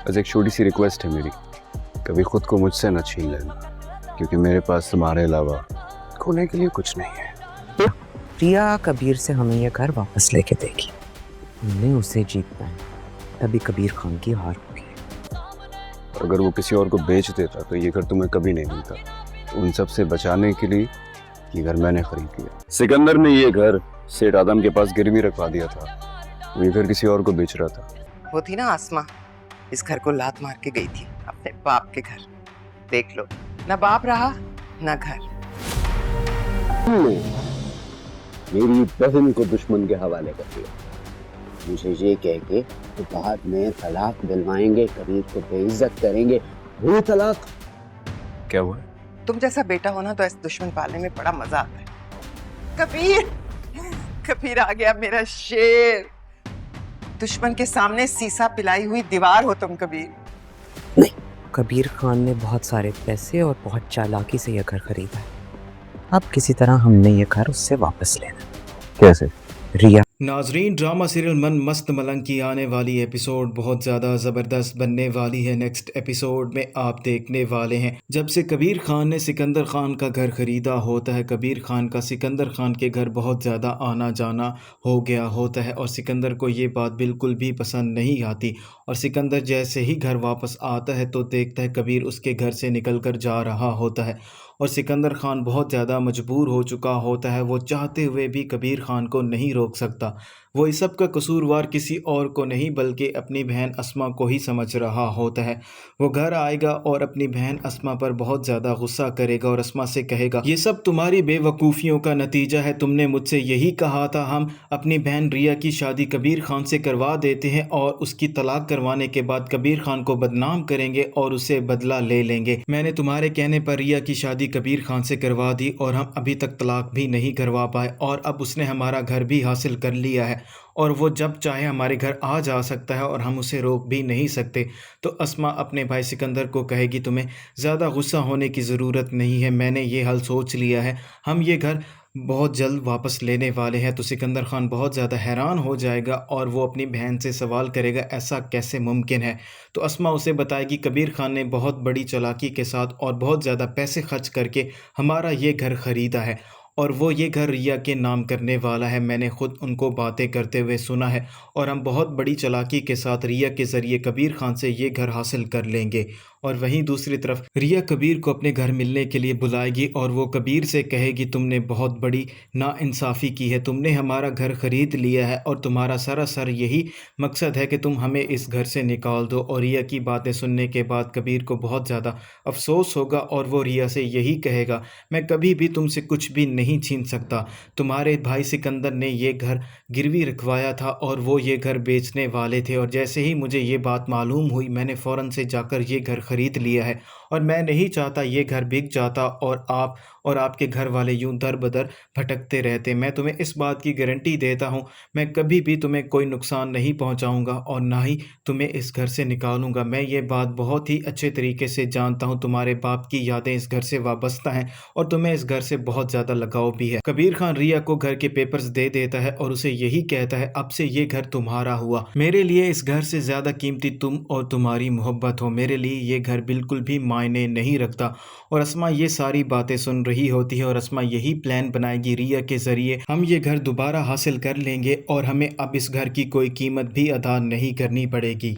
बस एक छोटी सी रिक्वेस्ट है मेरी, कभी खुद को मुझसे न छीन लेना, क्योंकि मेरे पास तुम्हारे अलावा खोने के लिए कुछ नहीं है। रिया कबीर से हमें यह घर वापस लेके देगी। हमने उसे जीतना है, तभी कबीर खान की हार होगी। अगर वो किसी और को बेच देता तो ये घर तुम्हें कभी नहीं मिलता। उन सब से बचाने के लिए ये घर मैंने खरीद लिया। सिकंदर ने ये घर सेठ आदम के पास गिरवी रखवा दिया था। वो ये घर किसी और को बेच रहा था। वो थी ना आसमा, इस घर को लात मार के गई थी अपने बाप के घर। देख लो, ना बाप रहा ना घर। मेरी बहन को दुश्मन के हवाले कर दिया। मुझे ये कह के तो बाद में तलाक दिलवाएंगे, कबीर को बेइज्जत करेंगे। वो तलाक क्या हुआ? तुम जैसा बेटा होना तो ऐसे दुश्मन पालने में बड़ा मजा आता है। कबीर, कबीर आ गया मेरा शेर। दुश्मन के सामने सीसा पिलाई हुई दीवार हो तुम कबीर। कबीर खान ने बहुत सारे पैसे और बहुत चालाकी से यह घर खरीदा है। अब किसी तरह हमने यह घर उससे वापस लेना। कैसे? रिया नाजरीन, ड्रामा सीरियल मन मस्त मलंग की आने वाली एपिसोड बहुत ज़्यादा ज़बरदस्त बनने वाली है। नेक्स्ट एपिसोड में आप देखने वाले हैं जब से कबीर खान ने सिकंदर खान का घर ख़रीदा होता है, कबीर खान का सिकंदर खान के घर बहुत ज़्यादा आना जाना हो गया होता है और सिकंदर को ये बात बिल्कुल भी पसंद नहीं आती। और सिकंदर जैसे ही घर वापस आता है तो देखता है कबीर उसके घर से निकल कर जा रहा होता है और सिकंदर खान बहुत ज़्यादा मजबूर हो चुका होता है। वो चाहते हुए भी कबीर खान को नहीं रोक सकता। वो इस सब का कसूरवार किसी और को नहीं बल्कि अपनी बहन अस्मा को ही समझ रहा होता है। वो घर आएगा और अपनी बहन अस्मा पर बहुत ज़्यादा गुस्सा करेगा और अस्मा से कहेगा, ये सब तुम्हारी बेवकूफ़ियों का नतीजा है। तुमने मुझसे यही कहा था हम अपनी बहन रिया की शादी कबीर खान से करवा देते हैं और उसकी तलाक करवाने के बाद कबीर खान को बदनाम करेंगे और उसे बदला ले लेंगे। मैंने तुम्हारे कहने पर रिया की शादी कबीर खान से करवा दी और हम अभी तक तलाक भी नहीं करवा पाए और अब उसने हमारा घर भी हासिल कर लिया है और वो जब चाहे हमारे घर आ जा सकता है और हम उसे रोक भी नहीं सकते। तो अस्मा अपने भाई सिकंदर को कहेगी, तुम्हें ज़्यादा गुस्सा होने की ज़रूरत नहीं है, मैंने ये हल सोच लिया है, हम ये घर बहुत जल्द वापस लेने वाले हैं। तो सिकंदर खान बहुत ज़्यादा हैरान हो जाएगा और वो अपनी बहन से सवाल करेगा, ऐसा कैसे मुमकिन है? तो अस्मा उसे बताएगी, कबीर खान ने बहुत बड़ी चालाकी के साथ और बहुत ज़्यादा पैसे खर्च करके हमारा ये घर ख़रीदा है और वो ये घर रिया के नाम करने वाला है। मैंने खुद उनको बातें करते हुए सुना है और हम बहुत बड़ी चालाकी के साथ रिया के ज़रिए कबीर खान से ये घर हासिल कर लेंगे। और वहीं दूसरी तरफ रिया कबीर को अपने घर मिलने के लिए बुलाएगी और वो कबीर से कहेगी, तुमने बहुत बड़ी नाइंसाफ़ी की है, तुमने हमारा घर ख़रीद लिया है और तुम्हारा सरासर यही मकसद है कि तुम हमें इस घर से निकाल दो। और रिया की बातें सुनने के बाद कबीर को बहुत ज़्यादा अफसोस होगा और वो रिया से यही कहेगा, मैं कभी भी तुमसे कुछ भी नहीं छीन सकता। तुम्हारे भाई सिकंदर ने ये घर गिरवी रखवाया था और वो ये घर बेचने वाले थे और जैसे ही मुझे ये बात मालूम हुई मैंने फ़ौरन से जाकर ये घर ख़रीद लिया है और मैं नहीं चाहता ये घर बिक जाता और आप और आपके घर वाले यूं दर बदर भटकते रहते। मैं तुम्हें इस बात की गारंटी देता हूँ, मैं कभी भी तुम्हें कोई नुकसान नहीं पहुँचाऊँगा और ना ही तुम्हें इस घर से निकालूँगा। मैं ये बात बहुत ही अच्छे तरीके से जानता हूँ, तुम्हारे बाप की यादें इस घर से वाबस्ता हैं और तुम्हें इस घर से बहुत ज़्यादा लगाव भी है। कबीर खान रिया को घर के पेपर्स दे देता है और उसे यही कहता है, अब से ये घर तुम्हारा हुआ। मेरे लिए इस घर से ज़्यादा कीमती तुम और तुम्हारी मोहब्बत हो। मेरे लिए ये घर बिल्कुल भी मायने नहीं रखता। और अस्मा ये सारी बातें सुन रही होती है और अस्मा यही प्लान बनाएगी, रिया के ज़रिए हम ये घर दोबारा हासिल कर लेंगे और हमें अब इस घर की कोई कीमत भी अदा नहीं करनी पड़ेगी।